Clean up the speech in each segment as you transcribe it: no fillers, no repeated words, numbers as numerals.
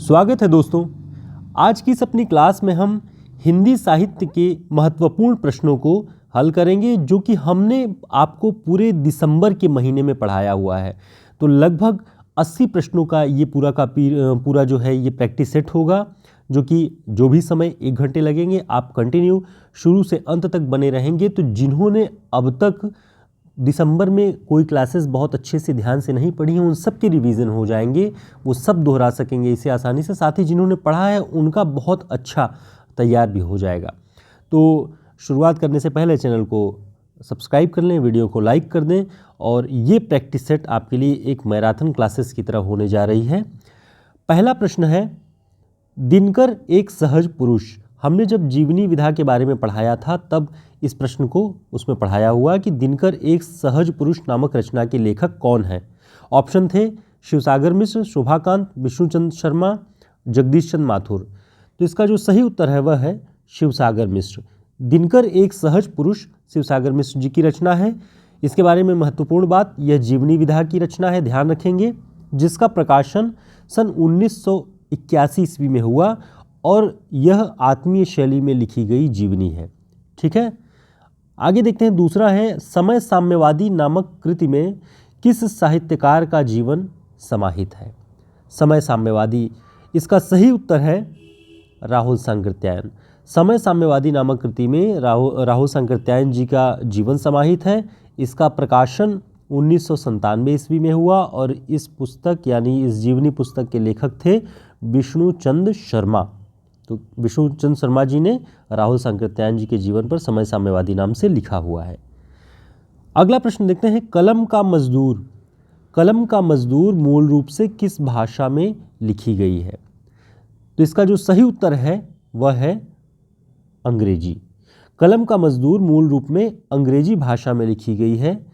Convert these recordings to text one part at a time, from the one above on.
स्वागत है दोस्तों। आज की इस अपनी क्लास में हम हिंदी साहित्य के महत्वपूर्ण प्रश्नों को हल करेंगे, जो कि हमने आपको पूरे दिसंबर के महीने में पढ़ाया हुआ है। तो लगभग 80 प्रश्नों का ये पूरा जो है ये प्रैक्टिस सेट होगा, जो कि जो भी समय 1 घंटे लगेंगे, आप कंटिन्यू शुरू से अंत तक बने रहेंगे। तो जिन्होंने अब तक दिसंबर में कोई क्लासेस बहुत अच्छे से ध्यान से नहीं पढ़ी हैं, उन सब के रिवीजन हो जाएंगे, वो सब दोहरा सकेंगे इसे आसानी से। साथ ही जिन्होंने पढ़ा है उनका बहुत अच्छा तैयार भी हो जाएगा। तो शुरुआत करने से पहले चैनल को सब्सक्राइब कर लें, वीडियो को लाइक कर दें, और ये प्रैक्टिस सेट आपके लिए एक मैराथन क्लासेस की तरह होने जा रही है। पहला प्रश्न है, दिनकर एक सहज पुरुष। हमने जब जीवनी विधा के बारे में पढ़ाया था तब इस प्रश्न को उसमें पढ़ाया हुआ कि दिनकर एक सहज पुरुष नामक रचना के लेखक कौन है। ऑप्शन थे शिवसागर मिश्र, शोभाकांत, विष्णुचंद्र शर्मा, जगदीश चंद्र माथुर। तो इसका जो सही उत्तर है वह है शिवसागर मिश्र। दिनकर एक सहज पुरुष शिवसागर मिश्र जी की रचना है। इसके बारे में महत्वपूर्ण बात, यह जीवनी विधा की रचना है, ध्यान रखेंगे, जिसका प्रकाशन सन 1981 ईस्वी में हुआ, और यह आत्मीय शैली में लिखी गई जीवनी है। ठीक है, आगे देखते हैं। दूसरा है, समय साम्यवादी नामक कृति में किस साहित्यकार का जीवन समाहित है। समय साम्यवादी, इसका सही उत्तर है राहुल सांकृत्यायन। समय साम्यवादी नामक कृति में राहुल सांकृत्यायन जी का जीवन समाहित है। इसका प्रकाशन 1997 ईस्वी में हुआ, और इस पुस्तक यानी इस जीवनी पुस्तक के लेखक थे विष्णुचंद्र शर्मा। तो विष्णुचंद्र शर्मा जी ने राहुल सांकृत्यायन जी के जीवन पर समय साम्यवादी नाम से लिखा हुआ है। अगला प्रश्न देखते हैं, कलम का मजदूर। कलम का मजदूर मूल रूप से किस भाषा में लिखी गई है। तो इसका जो सही उत्तर है वह है अंग्रेजी। कलम का मजदूर मूल रूप में अंग्रेजी भाषा में लिखी गई है।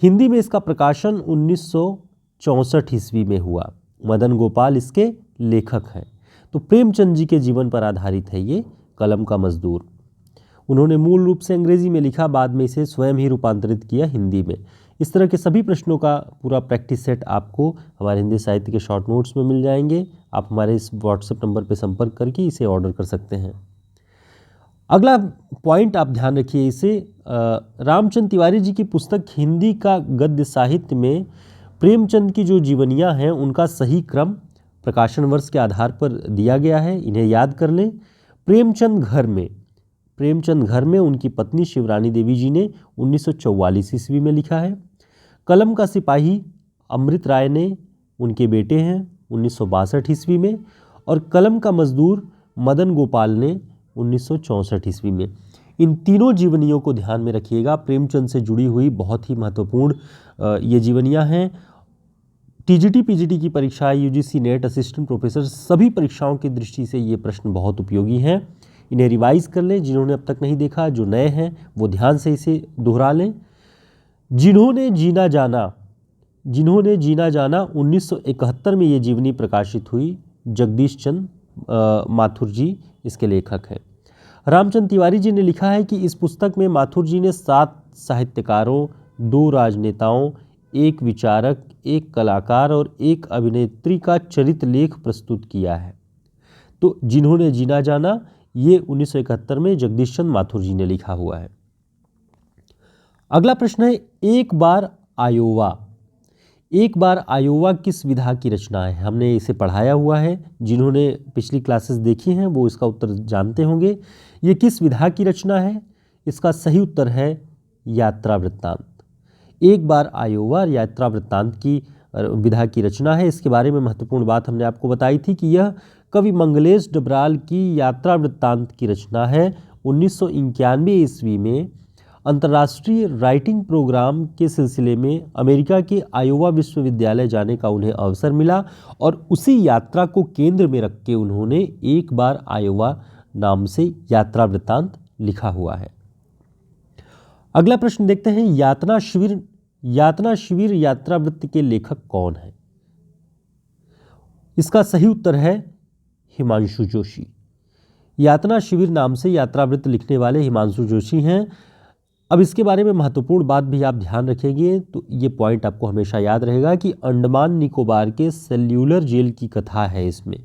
हिंदी में इसका प्रकाशन 1964 ईस्वी में हुआ। मदन गोपाल इसके लेखक हैं। तो प्रेमचंद जी के जीवन पर आधारित है ये कलम का मजदूर। उन्होंने मूल रूप से अंग्रेजी में लिखा, बाद में इसे स्वयं ही रूपांतरित किया हिंदी में। इस तरह के सभी प्रश्नों का पूरा प्रैक्टिस सेट आपको हमारे हिंदी साहित्य के शॉर्ट नोट्स में मिल जाएंगे। आप हमारे इस व्हाट्सएप नंबर पर संपर्क करके इसे ऑर्डर कर सकते हैं। अगला पॉइंट आप ध्यान रखिए इसे, रामचंद्र तिवारी जी की पुस्तक हिंदी का गद्य साहित्य में प्रेमचंद की जो जीवनियाँ हैं उनका सही क्रम प्रकाशन वर्ष के आधार पर दिया गया है, इन्हें याद कर लें। प्रेमचंद घर में उनकी पत्नी शिवरानी देवी जी ने 1944 ईस्वी में लिखा है। कलम का सिपाही अमृत राय ने उनके बेटे हैं 1962 ईस्वी में, और कलम का मजदूर मदन गोपाल ने 1964 ईस्वी में। इन तीनों जीवनियों को ध्यान में रखिएगा, प्रेमचंद से जुड़ी हुई बहुत ही महत्वपूर्ण ये जीवनियाँ हैं। टीजीटी पीजीटी की परीक्षा, यूजीसी नेट, असिस्टेंट प्रोफेसर, सभी परीक्षाओं की दृष्टि से ये प्रश्न बहुत उपयोगी हैं। इन्हें रिवाइज कर लें, जिन्होंने अब तक नहीं देखा, जो नए हैं वो ध्यान से इसे दोहरा लें। जिन्होंने जीना जाना 1971 में ये जीवनी प्रकाशित हुई। जगदीश चंद्र माथुर जी इसके लेखक हैं। रामचंद्र तिवारी जी ने लिखा है कि इस पुस्तक में माथुर जी ने 7 साहित्यकारों, 2 राजनेताओं, 1 विचारक, 1 कलाकार और 1 अभिनेत्री का चरित्र लेख प्रस्तुत किया है। तो जिन्होंने जीना जाना ये 1971 में जगदीश चंद्र माथुर जी ने लिखा हुआ है। अगला प्रश्न है, एक बार आयोवा किस विधा की रचना है। हमने इसे पढ़ाया हुआ है, जिन्होंने पिछली क्लासेस देखी हैं वो इसका उत्तर जानते होंगे। ये किस विधा की रचना है। इसका सही उत्तर है यात्रा वृत्तांत। एक बार आयोवा यात्रा वृत्तांत की विधा की रचना है। इसके बारे में महत्वपूर्ण बात हमने आपको बताई थी कि यह कवि मंगलेश डबराल की यात्रा वृत्तांत की रचना है। 1991 ईस्वी में अंतर्राष्ट्रीय राइटिंग प्रोग्राम के सिलसिले में अमेरिका के आयोवा विश्वविद्यालय जाने का उन्हें अवसर मिला, और उसी यात्रा को केंद्र में रख के उन्होंने एक बार आयोवा नाम से यात्रा वृत्तांत लिखा हुआ है। अगला प्रश्न देखते हैं, यातना शिविर यात्रावृत्त के लेखक कौन है। इसका सही उत्तर है हिमांशु जोशी। यातना शिविर नाम से यात्रावृत्त लिखने वाले हिमांशु जोशी हैं। अब इसके बारे में महत्वपूर्ण बात भी आप ध्यान रखेंगे तो ये पॉइंट आपको हमेशा याद रहेगा कि अंडमान निकोबार के सेल्यूलर जेल की कथा है इसमें।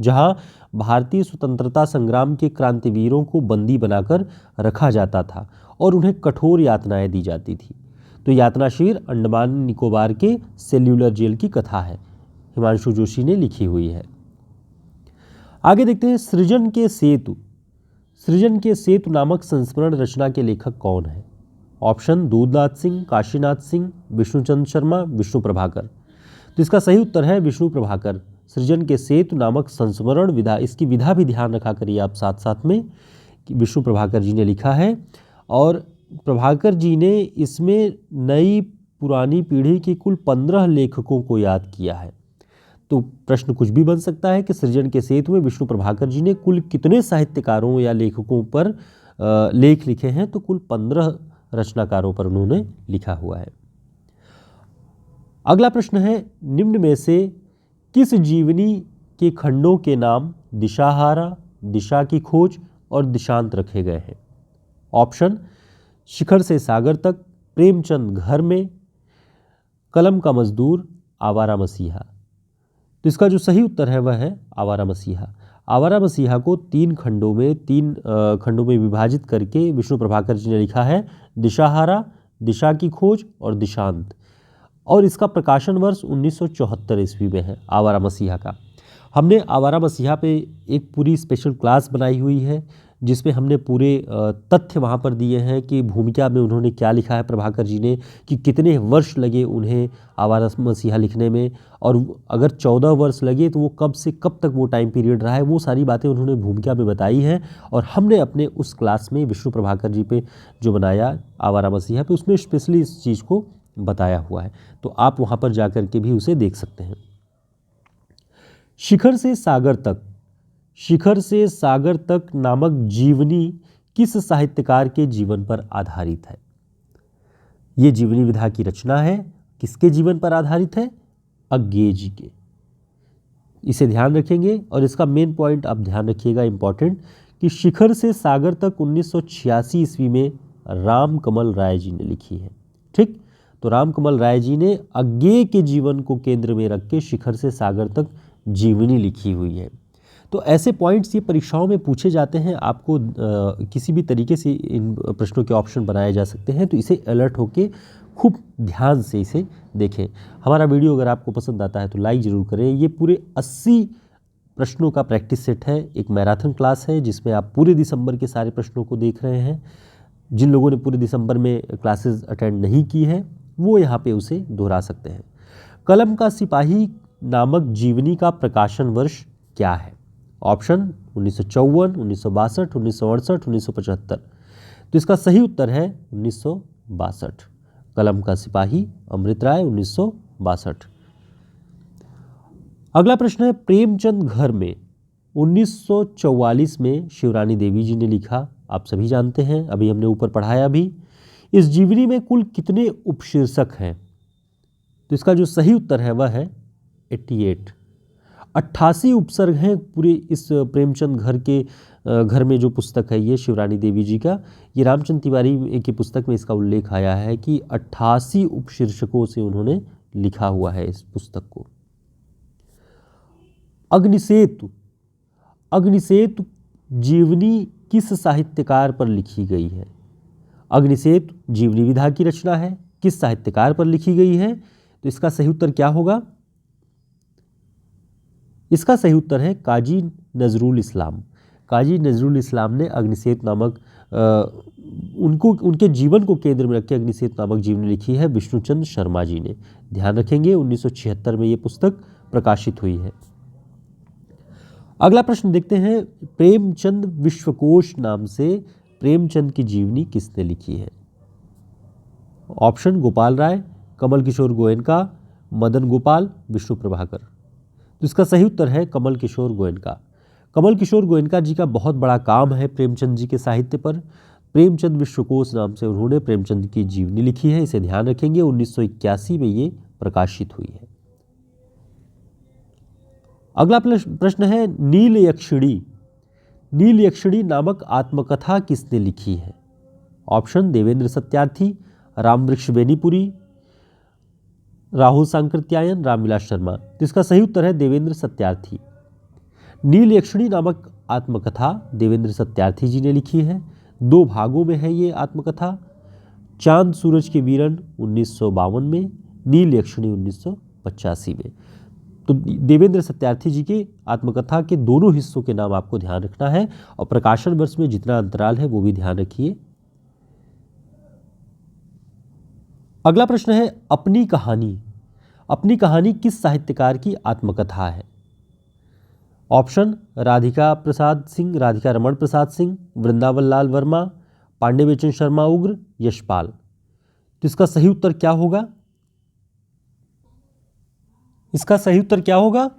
जहां भारतीय स्वतंत्रता संग्राम के क्रांतिवीरों को बंदी बनाकर रखा जाता था और उन्हें कठोर यातनाएं दी जाती थी। तो यातना शिविर अंडमान निकोबार के सेल्यूलर जेल की कथा है, हिमांशु जोशी ने लिखी हुई है। आगे देखते हैं सृजन के सेतु। सृजन के सेतु नामक संस्मरण रचना के लेखक कौन है? ऑप्शन दूधनाथ सिंह, काशीनाथ सिंह, विष्णुचंद्र शर्मा, विष्णु प्रभाकर। तो इसका सही उत्तर है विष्णु प्रभाकर। सृजन के सेतु नामक संस्मरण विधा, इसकी विधा भी ध्यान रखा करिए आप साथ साथ में कि विष्णु प्रभाकर जी ने लिखा है। और प्रभाकर जी ने इसमें नई पुरानी पीढ़ी की कुल 15 लेखकों को याद किया है। तो प्रश्न कुछ भी बन सकता है कि सृजन के सेतु में विष्णु प्रभाकर जी ने कुल कितने साहित्यकारों या लेखकों पर लेख लिखे हैं? तो कुल 15 रचनाकारों पर उन्होंने लिखा हुआ है। अगला प्रश्न है निम्न में से किस जीवनी के खंडों के नाम दिशाहारा, दिशा की खोज और दिशांत रखे गए हैं? ऑप्शन शिखर से सागर तक, प्रेमचंद घर में, कलम का मजदूर, आवारा मसीहा। तो इसका जो सही उत्तर है वह है आवारा मसीहा। आवारा मसीहा को तीन खंडों में विभाजित करके विष्णु प्रभाकर जी ने लिखा है, दिशाहारा, दिशा की खोज और दिशांत। और इसका प्रकाशन वर्ष 1974 ईस्वी में है आवारा मसीहा का। हमने आवारा मसीहा पे एक पूरी स्पेशल क्लास बनाई हुई है जिसमें हमने पूरे तथ्य वहाँ पर दिए हैं कि भूमिका में उन्होंने क्या लिखा है प्रभाकर जी ने, कि कितने वर्ष लगे उन्हें आवारा मसीहा लिखने में, और अगर 14 वर्ष लगे तो वो कब से कब तक वो टाइम पीरियड रहा है, वो सारी बातें उन्होंने भूमिका में बताई हैं। और हमने अपने उस क्लास में विष्णु प्रभाकर जी पे जो बनाया आवारा मसीहा पे, उसमें स्पेशली इस चीज़ को बताया हुआ है। तो आप वहाँ पर जा कर के भी उसे देख सकते हैं। शिखर से सागर तक, शिखर से सागर तक नामक जीवनी किस साहित्यकार के जीवन पर आधारित है? ये जीवनी विधा की रचना है, किसके जीवन पर आधारित है? अज्ञे जी के। इसे ध्यान रखेंगे और इसका मेन पॉइंट आप ध्यान रखिएगा इंपॉर्टेंट, कि शिखर से सागर तक 1986 ईस्वी में राम कमल राय जी ने लिखी है। ठीक, तो राम कमल राय जी ने अज्ञे के जीवन को केंद्र में रख के शिखर से सागर तक जीवनी लिखी हुई है। तो ऐसे पॉइंट्स ये परीक्षाओं में पूछे जाते हैं, आपको किसी भी तरीके से इन प्रश्नों के ऑप्शन बनाए जा सकते हैं, तो इसे अलर्ट होके खूब ध्यान से इसे देखें। हमारा वीडियो अगर आपको पसंद आता है तो लाइक ज़रूर करें। ये पूरे 80 प्रश्नों का प्रैक्टिस सेट है, एक मैराथन क्लास है जिसमें आप पूरे दिसंबर के सारे प्रश्नों को देख रहे हैं। जिन लोगों ने पूरे दिसंबर में क्लासेस अटेंड नहीं की है वो यहाँ पे उसे दोहरा सकते हैं। कलम का सिपाही नामक जीवनी का प्रकाशन वर्ष क्या है? ऑप्शन 1954, 1962, 1968, 1975। तो इसका सही उत्तर है 1962। कलम का सिपाही अमृत राय 1962। अगला प्रश्न है प्रेमचंद घर में 1944 में शिवरानी देवी जी ने लिखा, आप सभी जानते हैं, अभी हमने ऊपर पढ़ाया भी। इस जीवनी में कुल कितने उपशीर्षक हैं? तो इसका जो सही उत्तर है वह है 88। 88 उपसर्ग हैं पूरे इस प्रेमचंद घर में जो पुस्तक है ये शिवरानी देवी जी का। ये रामचंद्र तिवारी की पुस्तक में इसका उल्लेख आया है कि 88 उपशीर्षकों से उन्होंने लिखा हुआ है इस पुस्तक को। अग्निसेतु, अग्निसेतु जीवनी किस साहित्यकार पर लिखी गई है? अग्निसेतु जीवनी विधा की रचना है, किस साहित्यकार पर लिखी गई है? तो इसका सही उत्तर क्या होगा? इसका सही उत्तर है काजी नजरुल इस्लाम। काजी नजरुल इस्लाम ने अग्निसेतु नामक उनके जीवन को केंद्र में रख के अग्निसेतु नामक जीवनी लिखी है विष्णुचंद्र शर्मा जी ने। ध्यान रखेंगे 1976 में ये पुस्तक प्रकाशित हुई है। अगला प्रश्न देखते हैं, प्रेमचंद विश्वकोश नाम से प्रेमचंद की जीवनी किसने लिखी है? ऑप्शन गोपाल राय, कमल किशोर गोयनका, मदन गोपाल, विष्णु प्रभाकर। तो इसका सही उत्तर है कमल किशोर गोयनका। कमल किशोर गोयनका जी का बहुत बड़ा काम है प्रेमचंद जी के साहित्य पर। प्रेमचंद विश्वकोश नाम से उन्होंने प्रेमचंद की जीवनी लिखी है, इसे ध्यान रखेंगे 1981 में ये प्रकाशित हुई है। अगला प्रश्न है नील यक्षिणी, नील यक्षिणी नामक आत्मकथा किसने लिखी है? ऑप्शन देवेंद्र सत्यार्थी, रामवृक्ष बेनीपुरी, राहुल सांकृत्यायन, रामविलास शर्मा। तो इसका सही उत्तर है देवेंद्र सत्यार्थी। नीलयक्षिणी नामक आत्मकथा देवेंद्र सत्यार्थी जी ने लिखी है। 2 भागों में है ये आत्मकथा। चांद सूरज के वीरन 1952 में, नीलयक्षिणी 1985 में। तो देवेंद्र सत्यार्थी जी के आत्मकथा के दोनों हिस्सों के नाम आपको ध्यान रखना है और प्रकाशन वर्ष में जितना अंतराल है वो भी ध्यान रखिए। अगला प्रश्न है अपनी कहानी। अपनी कहानी किस साहित्यकार की आत्मकथा है? ऑप्शन राधिका प्रसाद सिंह, राधिका रमण प्रसाद सिंह, वृंदावन लाल वर्मा, पांडे बेचन शर्मा उग्र, यशपाल। तो इसका सही उत्तर क्या होगा? इसका सही उत्तर क्या होगा?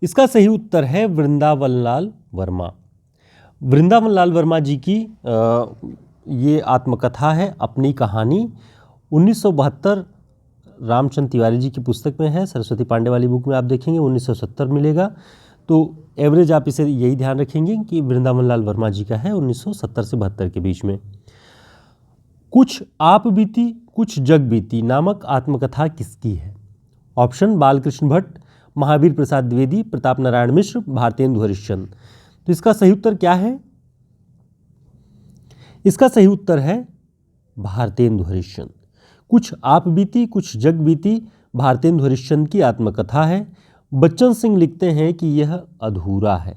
इसका सही उत्तर है वृंदावन लाल वर्मा। वृंदावन लाल वर्मा जी की ये आत्मकथा है अपनी कहानी। 1972 रामचंद्र तिवारी जी की पुस्तक में है। सरस्वती पांडे वाली बुक में आप देखेंगे 1970 मिलेगा। तो एवरेज आप इसे यही ध्यान रखेंगे कि वृंदावन लाल वर्मा जी का है 1970 से 72 के बीच में। कुछ आप बीती कुछ जग बीती नामक आत्मकथा किसकी है? ऑप्शन बालकृष्ण भट्ट, महावीर प्रसाद द्विवेदी, प्रताप नारायण मिश्र, भारतेंदु हरिश्चंद्र। तो इसका सही उत्तर क्या है? इसका सही उत्तर है भारतेंदु हरिश्चंद्र। कुछ आप बीती कुछ जग बीती भारतेंदु हरिश्चंद्र की आत्मकथा है। बच्चन सिंह लिखते हैं कि यह अधूरा है।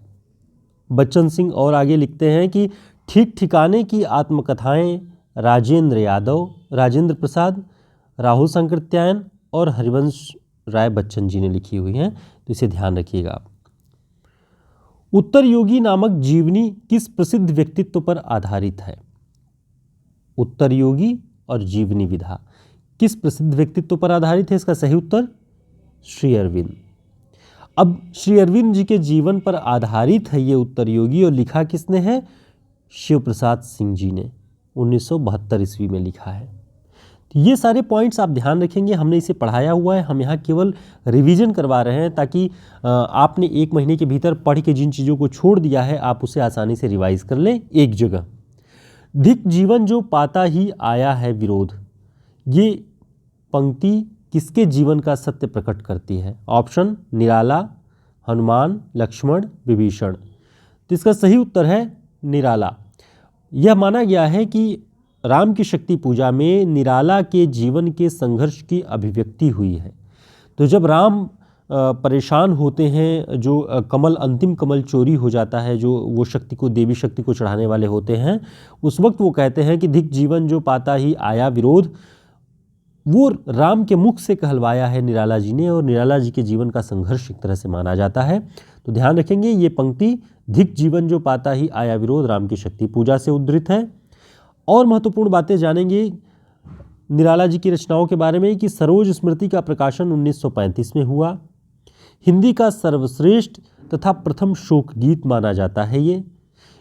बच्चन सिंह और आगे लिखते हैं कि ठीक ठिकाने की आत्मकथाएं राजेंद्र यादव, राजेंद्र प्रसाद, राहुल संकृत्यायन और हरिवंश राय बच्चन जी ने लिखी हुई हैं। तो इसे ध्यान रखिएगा आप। उत्तर योगी नामक जीवनी किस प्रसिद्ध व्यक्तित्व पर आधारित है? उत्तर योगी और जीवनी विधा किस प्रसिद्ध व्यक्तित्व पर आधारित है? इसका सही उत्तर श्री अरविंद। अब श्री अरविंद जी के जीवन पर आधारित है ये उत्तर योगी और लिखा किसने है? शिव प्रसाद सिंह जी ने 1972 ईस्वी में लिखा है। तो ये सारे पॉइंट्स आप ध्यान रखेंगे। हमने इसे पढ़ाया हुआ है, हम यहाँ केवल रिवीजन करवा रहे हैं ताकि आपने 1 महीने के भीतर पढ़ के जिन चीज़ों को छोड़ दिया है आप उसे आसानी से रिवाइज कर लें एक जगह। धिक जीवन जो पाता ही आया है विरोध, ये पंक्ति किसके जीवन का सत्य प्रकट करती है? ऑप्शन निराला, हनुमान, लक्ष्मण, विभीषण। तो इसका सही उत्तर है निराला। यह माना गया है कि राम की शक्ति पूजा में निराला के जीवन के संघर्ष की अभिव्यक्ति हुई है। तो जब राम परेशान होते हैं, जो कमल अंतिम कमल चोरी हो जाता है, जो वो शक्ति को देवी शक्ति को चढ़ाने वाले होते हैं, उस वक्त वो कहते हैं कि धिक जीवन जो पाता ही आया विरोध, वो राम के मुख से कहलवाया है निराला जी ने और निराला जी के जीवन का संघर्ष एक तरह से माना जाता है। तो ध्यान रखेंगे ये पंक्ति धिक जीवन जो पाता ही आया विरोध राम की शक्ति पूजा से उद्धृत है। और महत्वपूर्ण बातें जानेंगे निराला जी की रचनाओं के बारे में कि सरोज स्मृति का प्रकाशन 1935 में हुआ। हिंदी का सर्वश्रेष्ठ तथा प्रथम शोक गीत माना जाता है ये।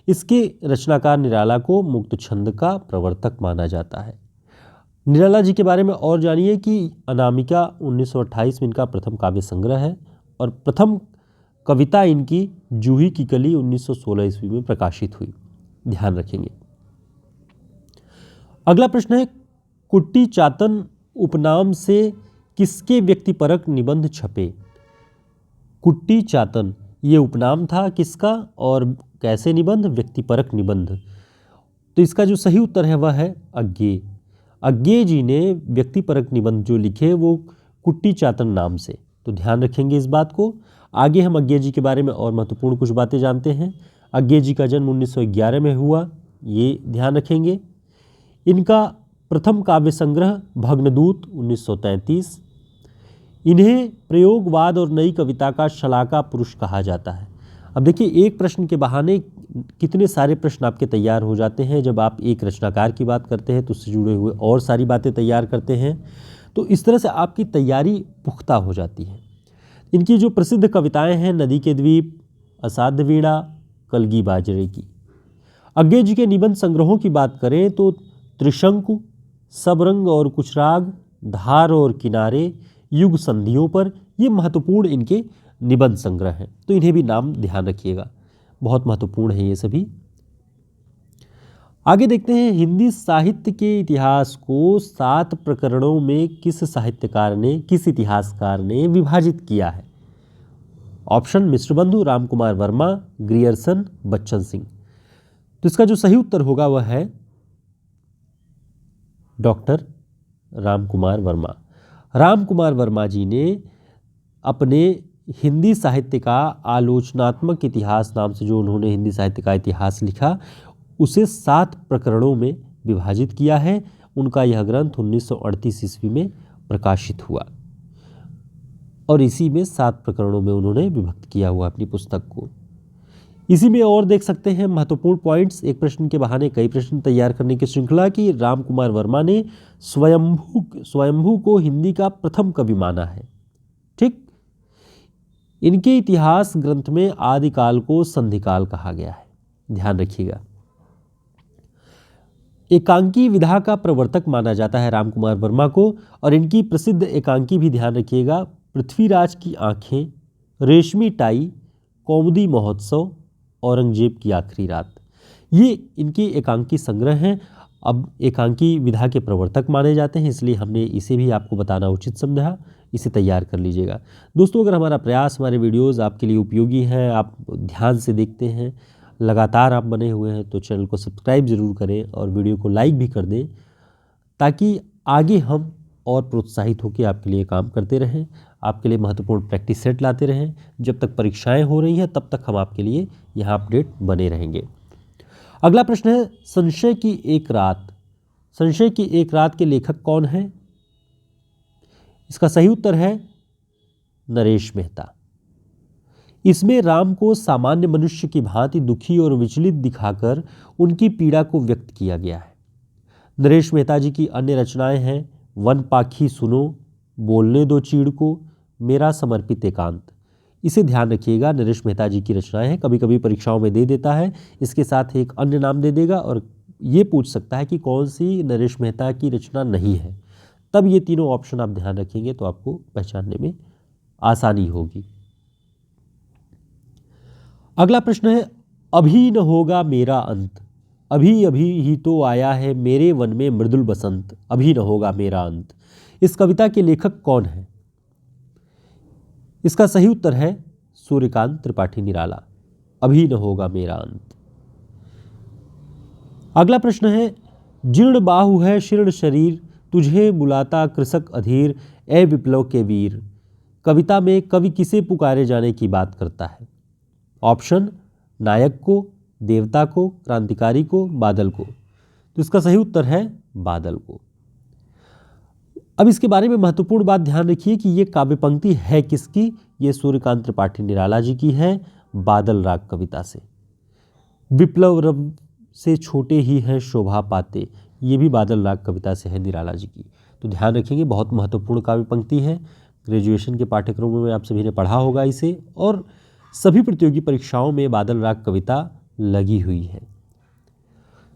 इसके रचनाकार निराला को मुक्त छंद का प्रवर्तक माना जाता है। निराला जी के बारे में और जानिए कि अनामिका 1928 में इनका प्रथम काव्य संग्रह है और प्रथम कविता इनकी जूही की कली 1916 ईस्वी में प्रकाशित हुई। ध्यान रखेंगे। अगला प्रश्न है कुट्टी चातन उपनाम से किसके व्यक्तिपरक निबंध छपे? कुट्टी चातन ये उपनाम था किसका और कैसे निबंध? व्यक्तिपरक निबंध। तो इसका जो सही उत्तर है वह है अज्ञेय। अज्ञेय जी ने व्यक्तिपरक निबंध जो लिखे वो कुट्टी चातन नाम से। तो ध्यान रखेंगे इस बात को। आगे हम अज्ञेय जी के बारे में और महत्वपूर्ण कुछ बातें जानते हैं। अज्ञेय जी का जन्म 1911 में हुआ, ये ध्यान रखेंगे। इनका प्रथम काव्य संग्रह भग्नदूत 1933। इन्हें प्रयोगवाद और नई कविता का शलाका पुरुष कहा जाता है। अब देखिए एक प्रश्न के बहाने कितने सारे प्रश्न आपके तैयार हो जाते हैं। जब आप एक रचनाकार की बात करते हैं तो उससे जुड़े हुए और सारी बातें तैयार करते हैं, तो इस तरह से आपकी तैयारी पुख्ता हो जाती है। इनकी जो प्रसिद्ध कविताएं हैं नदी के द्वीप, असाध्य वीणा, कलगी बाजरे की। अज्ञेय जी के निबंध संग्रहों की बात करें तो त्रिशंकु, सब रंग और कुछ राग, धार और किनारे, युग संधियों पर, ये महत्वपूर्ण इनके निबंध संग्रह हैं। तो इन्हें भी नाम ध्यान रखिएगा, बहुत महत्वपूर्ण है ये सभी। आगे देखते हैं हिंदी साहित्य के इतिहास को 7 प्रकरणों में किस साहित्यकार ने, किस इतिहासकार ने विभाजित किया है? ऑप्शन मिश्र बंधु, राम कुमार वर्मा, ग्रियर्सन, बच्चन सिंह। तो इसका जो सही उत्तर होगा वह है डॉक्टर राम कुमार वर्मा। राम कुमार वर्मा जी ने अपने हिंदी साहित्य का आलोचनात्मक इतिहास नाम से जो उन्होंने हिंदी साहित्य का इतिहास लिखा, उसे 7 प्रकरणों में विभाजित किया है। उनका यह ग्रंथ 1938 ईस्वी में प्रकाशित हुआ और इसी में 7 प्रकरणों में उन्होंने विभक्त किया हुआ अपनी पुस्तक को। इसी में और देख सकते हैं महत्वपूर्ण पॉइंट्स, एक प्रश्न के बहाने कई प्रश्न तैयार करने की श्रृंखला की। राम कुमार वर्मा ने स्वयंभू को हिंदी का प्रथम कवि माना है। ठीक, इनके इतिहास ग्रंथ में आदिकाल को संधिकाल कहा गया है, ध्यान रखिएगा। एकांकी विधा का प्रवर्तक माना जाता है राम कुमार वर्मा को, और इनकी प्रसिद्ध एकांकी भी ध्यान रखिएगा, पृथ्वीराज की आंखें, रेशमी टाई, कौमुदी महोत्सव, औरंगजेब की आखिरी रात। ये इनके एकांकी संग्रह हैं। अब एकांकी विधा के प्रवर्तक माने जाते हैं, इसलिए हमने इसे भी आपको बताना उचित समझा, इसे तैयार कर लीजिएगा। दोस्तों, अगर हमारा प्रयास, हमारे वीडियोस आपके लिए उपयोगी हैं, आप ध्यान से देखते हैं, लगातार आप बने हुए हैं, तो चैनल को सब्सक्राइब जरूर करें और वीडियो को लाइक भी कर दें, ताकि आगे हम और प्रोत्साहित होकर आपके लिए काम करते रहें, आपके लिए महत्वपूर्ण प्रैक्टिस सेट लाते रहें। जब तक परीक्षाएं हो रही हैं तब तक हम आपके लिए यहाँ अपडेट बने रहेंगे। अगला प्रश्न है, संशय की एक रात। संशय की एक रात के लेखक कौन है? इसका सही उत्तर है नरेश मेहता। इसमें राम को सामान्य मनुष्य की भांति दुखी और विचलित दिखाकर उनकी पीड़ा को व्यक्त किया गया है। नरेश मेहता जी की अन्य रचनाएं हैं वन पाखी सुनो, बोलने दो चीड़ को, मेरा समर्पित एकांत। इसे ध्यान रखिएगा, नरेश मेहता जी की रचनाएं हैं। कभी कभी परीक्षाओं में दे देता है, इसके साथ एक अन्य नाम दे देगा और ये पूछ सकता है कि कौन सी नरेश मेहता की रचना नहीं है। तब ये तीनों ऑप्शन आप ध्यान रखेंगे तो आपको पहचानने में आसानी होगी। अगला प्रश्न है, अभी न होगा मेरा अंत, अभी अभी ही तो आया है मेरे वन में मृदुल बसंत, अभी न होगा मेरा अंत। इस कविता के लेखक कौन है? इसका सही उत्तर है सूर्यकांत त्रिपाठी निराला, अभी न होगा मेरा अंत। अगला प्रश्न है, जीर्ण बाहु है शीर्ण शरीर, तुझे बुलाता कृषक अधीर, ए विप्लव के वीर। कविता में कवि किसे पुकारे जाने की बात करता है? ऑप्शन नायक को, देवता को, क्रांतिकारी को, बादल को। तो इसका सही उत्तर है बादल को। अब इसके बारे में महत्वपूर्ण बात ध्यान रखिए कि ये काव्य पंक्ति है किसकी? ये सूर्यकांत त्रिपाठी निराला जी की है, बादल राग कविता से। विप्लव रव से छोटे ही हैं शोभा पाते, ये भी बादल राग कविता से है निराला जी की। तो ध्यान रखेंगे, बहुत महत्वपूर्ण काव्य पंक्ति है। ग्रेजुएशन के पाठ्यक्रमों में आप सभी ने पढ़ा होगा इसे, और सभी प्रतियोगी परीक्षाओं में बादल राग कविता लगी हुई है।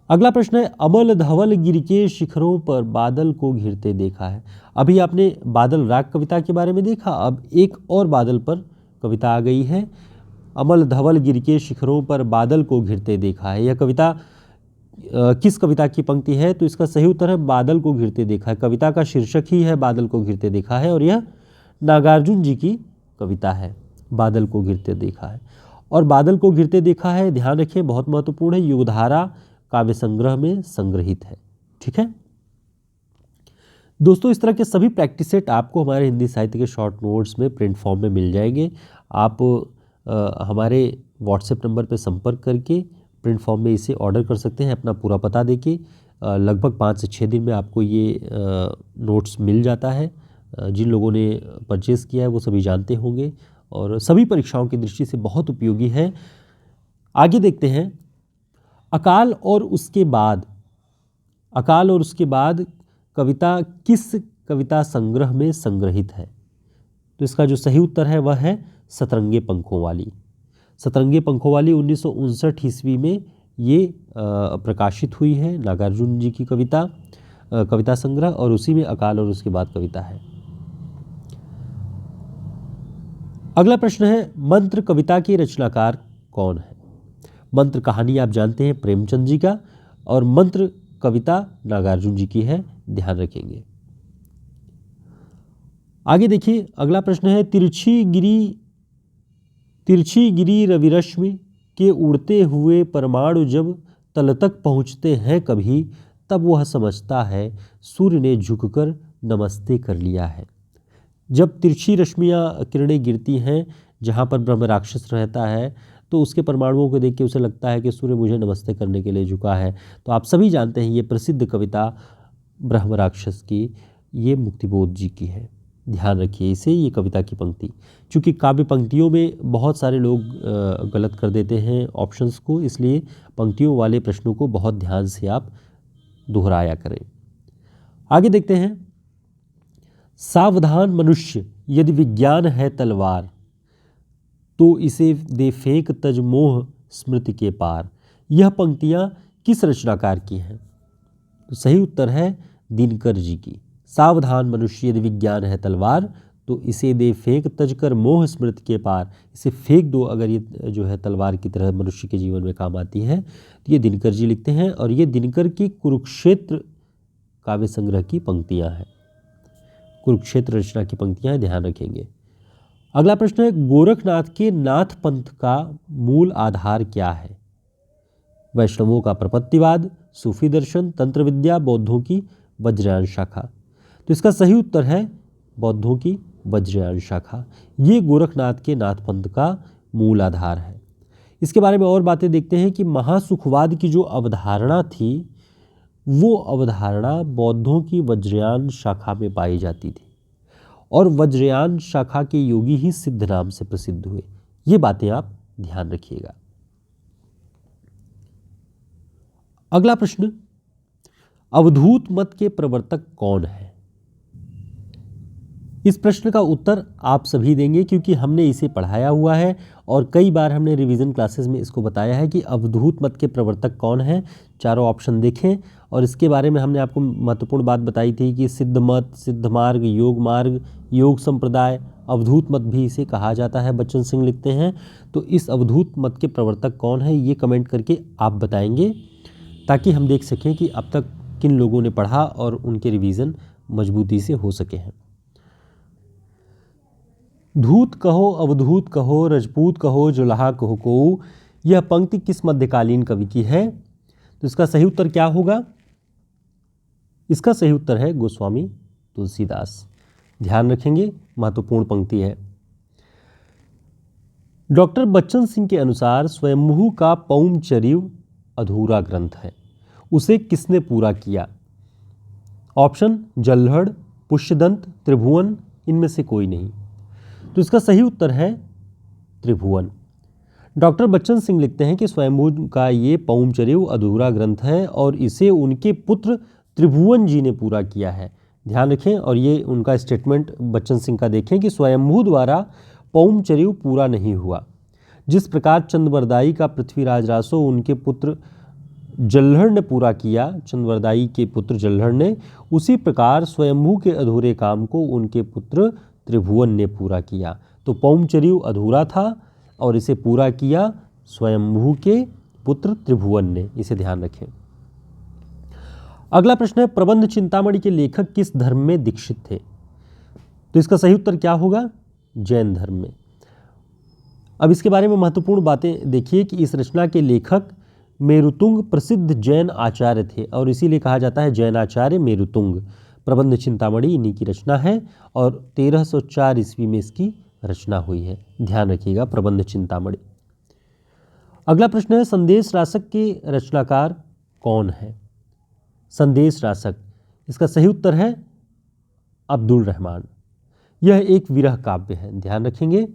अगला प्रश्न है, अमल धवल गिर के शिखरों पर बादल को घिरते देखा है। अभी आपने बादल राग कविता के बारे में देखा, अब एक और बादल पर कविता आ गई है, अमल धवल गिर के शिखरों पर बादल को घिरते देखा है। यह कविता किस कविता की पंक्ति है? तो इसका सही उत्तर है बादल को घिरते देखा है। कविता का शीर्षक ही है बादल को घिरते देखा है, और यह नागार्जुन जी की कविता है, बादल को घिरते देखा है। और बादल को घिरते देखा है, ध्यान रखें, बहुत महत्वपूर्ण है, युगधारा काव्य संग्रह में संग्रहित है। ठीक है दोस्तों, इस तरह के सभी प्रैक्टिस सेट आपको हमारे हिंदी साहित्य के शॉर्ट नोट्स में प्रिंट फॉर्म में मिल जाएंगे। आप हमारे व्हाट्सएप नंबर पर संपर्क करके प्रिंट फॉर्म में इसे ऑर्डर कर सकते हैं, अपना पूरा पता देके। लगभग 5 से 6 दिन में आपको ये नोट्स मिल जाता है। जिन लोगों ने परचेज़ किया है वो सभी जानते होंगे, और सभी परीक्षाओं की दृष्टि से बहुत उपयोगी है। आगे देखते हैं, अकाल और उसके बाद, अकाल और उसके बाद कविता किस कविता संग्रह में संग्रहित है? तो इसका जो सही उत्तर है वह है सतरंगे पंखों वाली। सतरंगे पंखों वाली 1959 ईस्वी में ये प्रकाशित हुई है, नागार्जुन जी की कविता संग्रह, और उसी में अकाल और उसके बाद कविता है। अगला प्रश्न है, मंत्र कविता के रचनाकार कौन है? मंत्र कहानी आप जानते हैं प्रेमचंद जी का, और मंत्र कविता नागार्जुन जी की है, ध्यान रखेंगे। आगे देखिए, अगला प्रश्न है, तिरछी गिरी तिरछी गिरी रविरश्मि के उड़ते हुए परमाणु जब तल तक पहुँचते हैं कभी, तब वह समझता है सूर्य ने झुककर नमस्ते कर लिया है। जब तिरछी रश्मियाँ किरणें गिरती हैं जहाँ पर ब्रह्म राक्षस रहता है, तो उसके परमाणुओं को देख के उसे लगता है कि सूर्य मुझे नमस्ते करने के लिए झुका है। तो आप सभी जानते हैं ये प्रसिद्ध कविता ब्रह्म राक्षस की, ये मुक्तिबोध जी की है। ध्यान रखिए इसे, ये कविता की पंक्ति। चूँकि काव्य पंक्तियों में बहुत सारे लोग गलत कर देते हैं ऑप्शंस को, इसलिए पंक्तियों वाले प्रश्नों को बहुत ध्यान से आप दोहराया करें। आगे देखते हैं। सावधान मनुष्य यदि विज्ञान है तलवार, तो इसे दे फेंक तज मोह स्मृति के पार। यह पंक्तियाँ किस रचनाकार की हैं? तो सही उत्तर है दिनकर जी की। सावधान मनुष्य यदि विज्ञान है तलवार, तो इसे दे फेंक तज कर मोह स्मृति के पार। इसे फेंक दो अगर ये जो है तलवार की तरह मनुष्य के जीवन में काम आती है। तो ये दिनकर जी लिखते हैं और ये दिनकर की कुरुक्षेत्र काव्य संग्रह की पंक्तियाँ हैं। कुरुक्षेत्र रचना की पंक्तियाँ हैं, ध्यान रखेंगे। अगला प्रश्न है, गोरखनाथ के नाथ पंथ का मूल आधार क्या है? वैष्णवों का प्रपत्तिवाद, सूफी दर्शन, तंत्र विद्या, बौद्धों की वज्रयान शाखा। तो इसका सही उत्तर है बौद्धों की वज्रयान शाखा। ये गोरखनाथ के नाथ पंथ का मूल आधार है। इसके बारे में और बातें देखते हैं कि महासुखवाद की जो अवधारणा थी, वो अवधारणा बौद्धों की वज्रयान शाखा में पाई जाती थी और वज्रयान शाखा के योगी ही सिद्ध नाम से प्रसिद्ध हुए। ये बातें आप ध्यान रखिएगा। अगला प्रश्न, अवधूत मत के प्रवर्तक कौन है? इस प्रश्न का उत्तर आप सभी देंगे क्योंकि हमने इसे पढ़ाया हुआ है और कई बार हमने रिवीजन क्लासेस में इसको बताया है कि अवधूत मत के प्रवर्तक कौन है। चारों ऑप्शन देखें और इसके बारे में हमने आपको महत्वपूर्ण बात बताई थी कि सिद्ध मत, सिद्ध मार्ग, योग संप्रदाय, अवधूत मत भी इसे कहा जाता है। बच्चन सिंह लिखते हैं। तो इस अवधूत मत के प्रवर्तक कौन है ये कमेंट करके आप बताएंगे, ताकि हम देख सकें कि अब तक किन लोगों ने पढ़ा और उनके रिवीजन मजबूती से हो सके हैं। धूत कहो, अवधूत कहो, रजपूत कहो, जुलाहा कहो को, यह पंक्ति किस मध्यकालीन कवि की है? तो इसका सही उत्तर क्या होगा? इसका सही उत्तर है गोस्वामी तुलसीदास। ध्यान रखेंगे, महत्वपूर्ण पंक्ति है। डॉक्टर बच्चन सिंह के अनुसार स्वयंभू का पौमचर्यु अधूरा ग्रंथ है, उसे किसने पूरा किया? ऑप्शन जल्हड़, पुष्यदंत, त्रिभुवन, इनमें से कोई नहीं। तो इसका सही उत्तर है त्रिभुवन। डॉक्टर बच्चन सिंह लिखते हैं कि स्वयंभू का ये पौमचर्यु अधूरा ग्रंथ है और इसे उनके पुत्र त्रिभुवन जी ने पूरा किया है। ध्यान रखें और ये उनका स्टेटमेंट बच्चन सिंह का देखें कि स्वयंभू द्वारा पौमचर्यु पूरा नहीं हुआ। जिस प्रकार चंद्रवरदाई का पृथ्वीराज रासो उनके पुत्र जल्हड़ ने पूरा किया, चंद्रवरदाई के पुत्र जल्हड़ ने, उसी प्रकार स्वयंभू के अधूरे काम को उनके पुत्र त्रिभुवन ने पूरा किया। तो पौमचर्यु अधूरा था और इसे पूरा किया स्वयंभू के पुत्र त्रिभुवन ने, इसे ध्यान रखें। अगला प्रश्न है, प्रबंध चिंतामणि के लेखक किस धर्म में दीक्षित थे? तो इसका सही उत्तर क्या होगा? जैन धर्म में। अब इसके बारे में महत्वपूर्ण बातें देखिए कि इस रचना के लेखक मेरुतुंग प्रसिद्ध जैन आचार्य थे और इसीलिए कहा जाता है जैनाचार्य मेरुतुंग। प्रबंध चिंतामणि इन्हीं की रचना है और 1304 ईस्वी में इसकी रचना हुई है। ध्यान रखिएगा, प्रबंध चिंतामणि। अगला प्रश्न है, संदेश रासक के रचनाकार कौन है? संदेश रासक, इसका सही उत्तर है अब्दुल रहमान। यह एक विरह काव्य है, ध्यान रखेंगे।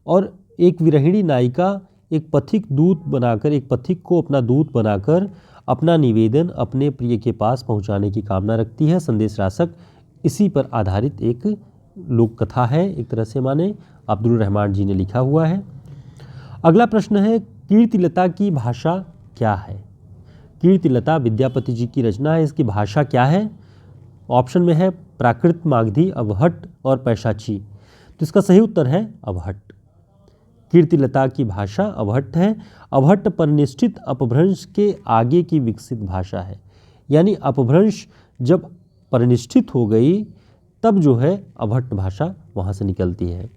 और एक विरहिणी नायिका एक पथिक को अपना दूत बनाकर अपना निवेदन अपने प्रिय के पास पहुंचाने की कामना रखती है। संदेश रासक इसी पर आधारित एक लोक कथा है, एक तरह से माने अब्दुल रहमान जी ने लिखा हुआ है। अगला प्रश्न है, कीर्तिलता की भाषा क्या है? कीर्तिलता विद्यापति जी की रचना है, इसकी भाषा क्या है? ऑप्शन में है प्राकृत, मागधी, अवहट्ट और पैशाची। तो इसका सही उत्तर है अवहट्ट। कीर्तिलता की भाषा अवहट्ट है। अवहट्ट परिनिष्ठित अपभ्रंश के आगे की विकसित भाषा है, यानी अपभ्रंश जब परिनिष्ठित हो गई तब जो है अवहट्ट भाषा वहाँ से निकलती है।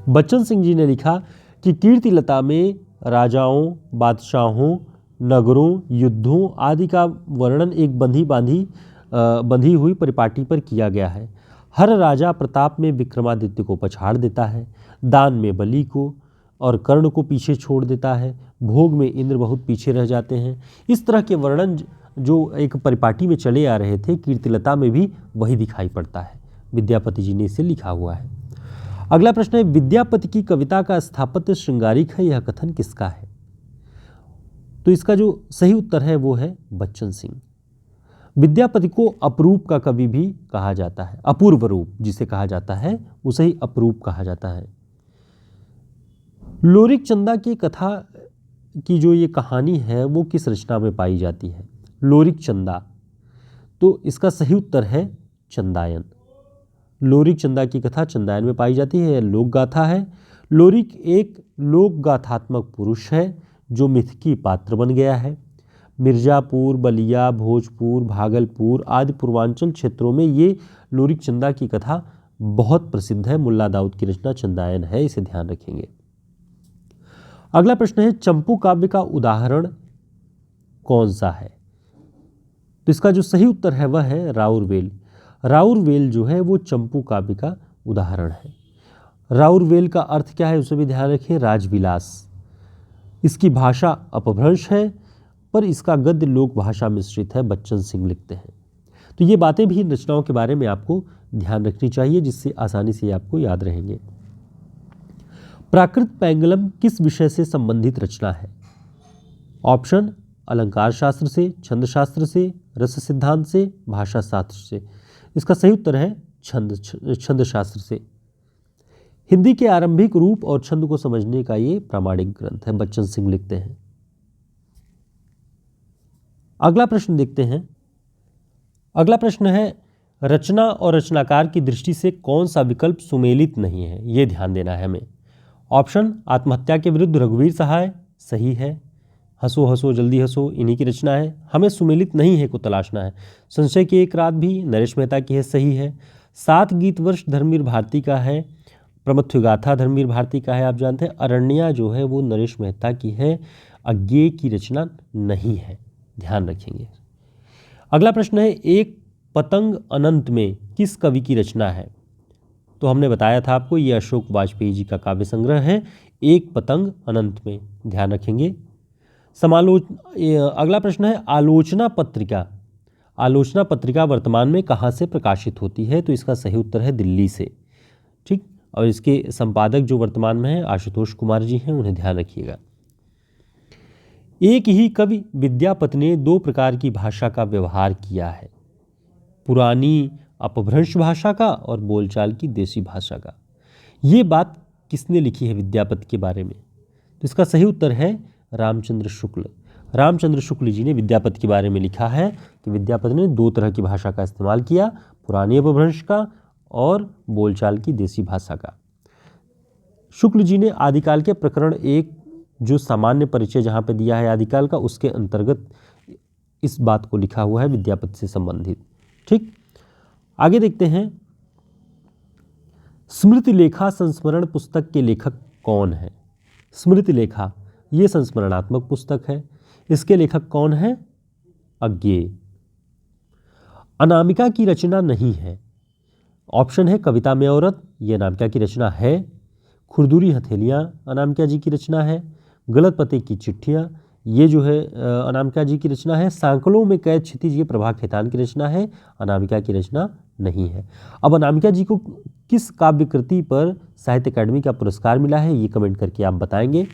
बच्चन सिंह जी ने लिखा, कि कीर्तिलता में राजाओं, बादशाहों, नगरों, युद्धों आदि का वर्णन एक बंधी हुई परिपाटी पर किया गया है। हर राजा प्रताप में विक्रमादित्य को पछाड़ देता है, दान में बलि को और कर्ण को पीछे छोड़ देता है, भोग में इंद्र बहुत पीछे रह जाते हैं। इस तरह के वर्णन जो एक परिपाटी में चले आ रहे थे, कीर्तिलता में भी वही दिखाई पड़ता है। विद्यापति जी ने इसे लिखा हुआ है। अगला प्रश्न है, विद्यापति की कविता का स्थापत्य श्रृंगारिक है, यह कथन किसका है? तो इसका जो सही उत्तर है वो है बच्चन सिंह। विद्यापति को अपरूप का कवि भी कहा जाता है, अपूर्व रूप जिसे कहा जाता है उसे ही अपरूप कहा जाता है। लोरिक चंदा की कथा की जो ये कहानी है वो किस रचना में पाई जाती है? लोरिक चंदा, तो इसका सही उत्तर है चंदायन। लोरिक चंदा की कथा चंदायन में पाई जाती है, यह लोक गाथा है। लोरिक एक लोक गाथात्मक पुरुष है जो मिथकी पात्र बन गया है। मिर्जापुर, बलिया, भोजपुर, भागलपुर आदि पूर्वांचल क्षेत्रों में ये लोरिक चंदा की कथा बहुत प्रसिद्ध है। मुल्ला दाऊद की रचना चंदायन है, इसे ध्यान रखेंगे। अगला प्रश्न है, चंपू काव्य का उदाहरण कौन सा है? तो इसका जो सही उत्तर है वह है राउरवेल। राउरवेल जो है वो चंपू काव्य का उदाहरण है। राउरवेल का अर्थ क्या है उसे भी ध्यान रखें, राजविलास। इसकी भाषा अपभ्रंश है पर इसका गद्य लोक भाषा मिश्रित है, बच्चन सिंह लिखते हैं। तो ये बातें भी इन रचनाओं के बारे में आपको ध्यान रखनी चाहिए जिससे आसानी से आपको याद रहेंगे। प्राकृत पैंगलम किस विषय से संबंधित रचना है? ऑप्शन, अलंकार शास्त्र से, छंद शास्त्र से, रस सिद्धांत से, भाषा शास्त्र से। इसका सही उत्तर है छंद शास्त्र से। हिंदी के आरंभिक रूप और छंद को समझने का ये प्रामाणिक ग्रंथ है, बच्चन सिंह लिखते हैं। अगला प्रश्न देखते हैं। अगला प्रश्न है, रचना और रचनाकार की दृष्टि से कौन सा विकल्प सुमेलित नहीं है? ये ध्यान देना है हमें। ऑप्शन, आत्महत्या के विरुद्ध रघुवीर सहाय, सही है। हंसो हंसो जल्दी हंसो इन्हीं की रचना है, हमें सुमेलित नहीं है को तलाशना है। संशय की एक रात भी नरेश मेहता की है, सही है। 7 गीत वर्ष धर्मवीर भारती का है। प्रमथ्य गाथा धर्मवीर भारती का है, आप जानते हैं। अरण्या जो है वो नरेश मेहता की है, अज्ञेय की रचना नहीं है, ध्यान रखेंगे। अगला प्रश्न है, एक पतंग अनंत में किस कवि की रचना है? तो हमने बताया था आपको, ये अशोक वाजपेयी जी का काव्य संग्रह है, एक पतंग अनंत में, ध्यान रखेंगे। अगला प्रश्न है, आलोचना पत्रिका। आलोचना पत्रिका वर्तमान में कहाँ से प्रकाशित होती है? तो इसका सही उत्तर है दिल्ली से, ठीक। और इसके संपादक जो वर्तमान में है आशुतोष कुमार जी हैं, उन्हें ध्यान रखिएगा। एक ही कवि विद्यापति ने 2 प्रकार की भाषा का व्यवहार किया है, पुरानी अपभ्रंश भाषा का और बोलचाल की देसी भाषा का। ये बात किसने लिखी है विद्यापति के बारे में? तो इसका सही उत्तर है रामचंद्र शुक्ल। रामचंद्र शुक्ल जी ने विद्यापति के बारे में लिखा है कि विद्यापति ने 2 तरह की भाषा का इस्तेमाल किया, पुरानी अपभ्रंश का और बोलचाल की देसी भाषा का। शुक्ल जी ने आदिकाल के प्रकरण 1 जो सामान्य परिचय जहाँ पे दिया है आदिकाल का, उसके अंतर्गत इस बात को लिखा हुआ है विद्यापति से संबंधित, ठीक। आगे देखते हैं, स्मृति लेखा संस्मरण पुस्तक के लेखक कौन है? स्मृति लेखा ये संस्मरणात्मक पुस्तक है, इसके लेखक कौन है? अज्ञेय। अनामिका की रचना नहीं है। ऑप्शन है, कविता में औरत, ये अनामिका की रचना है। खुरदुरी हथेलियाँ अनामिका जी की रचना है। गलत पते की चिट्ठियाँ, ये जो है अनामिका जी की रचना है। सांकलों में कैद क्षितिज, ये प्रभा खेतान की रचना है, अनामिका की रचना नहीं है। अब अनामिका जी को किस काव्य कृति पर साहित्य अकादमी का पुरस्कार मिला है, ये कमेंट करके आप बताएंगे।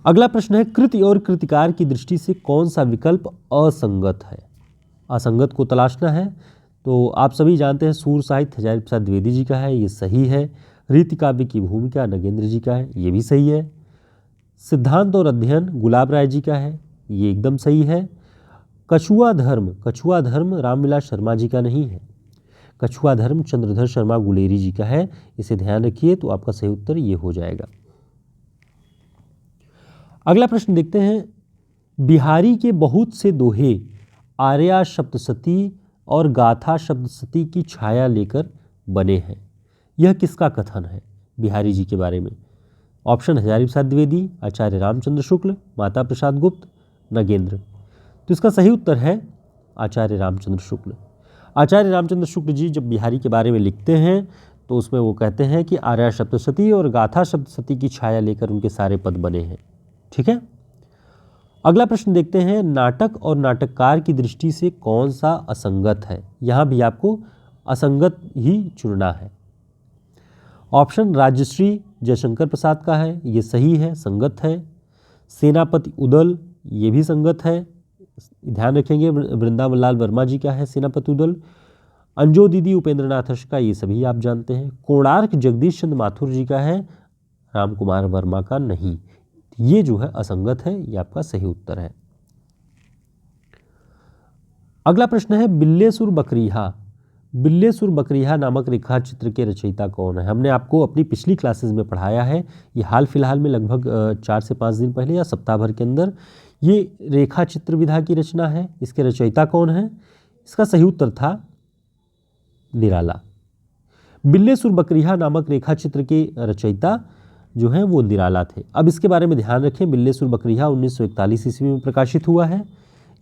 अगला प्रश्न है, कृति और कृतिकार की दृष्टि से कौन सा विकल्प असंगत है? असंगत को तलाशना है। तो आप सभी जानते हैं सूर साहित्य हजारी प्रसाद द्विवेदी जी का है, ये सही है। रीति काव्य की भूमिका नगेंद्र जी का है, ये भी सही है। सिद्धांत और अध्ययन गुलाब राय जी का है, ये एकदम सही है। कछुआ धर्म रामविलास शर्मा जी का नहीं है। कछुआ धर्म चंद्रधर शर्मा गुलेरी जी का है, इसे ध्यान रखिए, तो आपका सही उत्तर ये हो जाएगा। अगला प्रश्न देखते हैं, बिहारी के बहुत से दोहे आर्या सप्तशती और गाथा सप्तशती की छाया लेकर बने हैं, यह किसका कथन है? बिहारी जी के बारे में? ऑप्शन हजारी प्रसाद द्विवेदी, आचार्य रामचंद्र शुक्ल, माता प्रसाद गुप्त, नगेंद्र। तो इसका सही उत्तर है आचार्य रामचंद्र शुक्ल। आचार्य रामचंद्र शुक्ल जी जब बिहारी के बारे में लिखते हैं तो उसमें वो कहते हैं कि आर्या सप्तशती और गाथा सप्तशती की छाया लेकर उनके सारे पद बने हैं। ठीक है, अगला प्रश्न देखते हैं, नाटक और नाटककार की दृष्टि से कौन सा असंगत है? यहाँ भी आपको असंगत ही चुनना है। ऑप्शन राजश्री जयशंकर प्रसाद का है, ये सही है, संगत है। सेनापति उदल, ये भी संगत है, ध्यान रखेंगे। वृंदावन लाल वर्मा जी का है सेनापति उदल। अंजो दीदी उपेंद्र नाथ का, ये सभी आप जानते हैं। कोणार्क जगदीश चंद्र माथुर जी का है, राम कुमार वर्मा का नहीं। ये जो है असंगत है, ये आपका सही उत्तर है। अगला प्रश्न है, बिल्लेसुर बकरीहा। बिल्लेसुर बकरीहा नामक रेखा चित्र के रचयिता कौन है? हमने आपको अपनी पिछली क्लासेस में पढ़ाया है, ये हाल फिलहाल में लगभग 4 से 5 दिन पहले या सप्ताह भर के अंदर ये रेखा चित्र विधा की रचना है। इसके रचयिता कौन है? इसका सही उत्तर था निराला। बिल्लेसुर बकरीहा नामक रेखा चित्र के रचयिता जो है वो निराला थे। अब इसके बारे में ध्यान रखें, बिल्लेसुर बकरीहा 1941 ईस्वी में प्रकाशित हुआ है।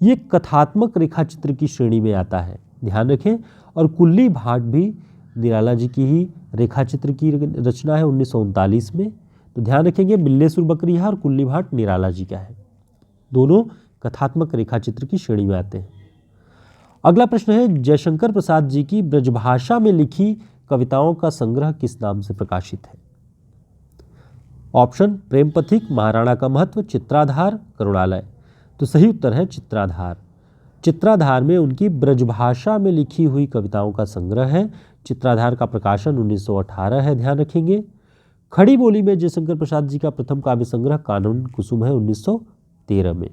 ये कथात्मक रेखा चित्र की श्रेणी में आता है, ध्यान रखें। और कुल्ली भाट भी निराला जी की ही रेखा चित्र की रचना है 1939 में। तो ध्यान रखेंगे, बिल्लेसुर बकरीहा और कुल्ली भाट निराला जी का है, दोनों कथात्मक रेखा चित्र की श्रेणी में आते हैं। अगला प्रश्न है, जयशंकर प्रसाद जी की ब्रजभाषा में लिखी कविताओं का संग्रह किस नाम से प्रकाशित है? ऑप्शन प्रेम पथिक, महाराणा का महत्व, चित्राधार, करुणालय। तो सही उत्तर है चित्राधार। चित्राधार में उनकी ब्रजभाषा में लिखी हुई कविताओं का संग्रह है। चित्राधार का प्रकाशन 1918 है, ध्यान रखेंगे। खड़ी बोली में जयशंकर प्रसाद जी का प्रथम काव्य संग्रह कानून कुसुम है 1913 में।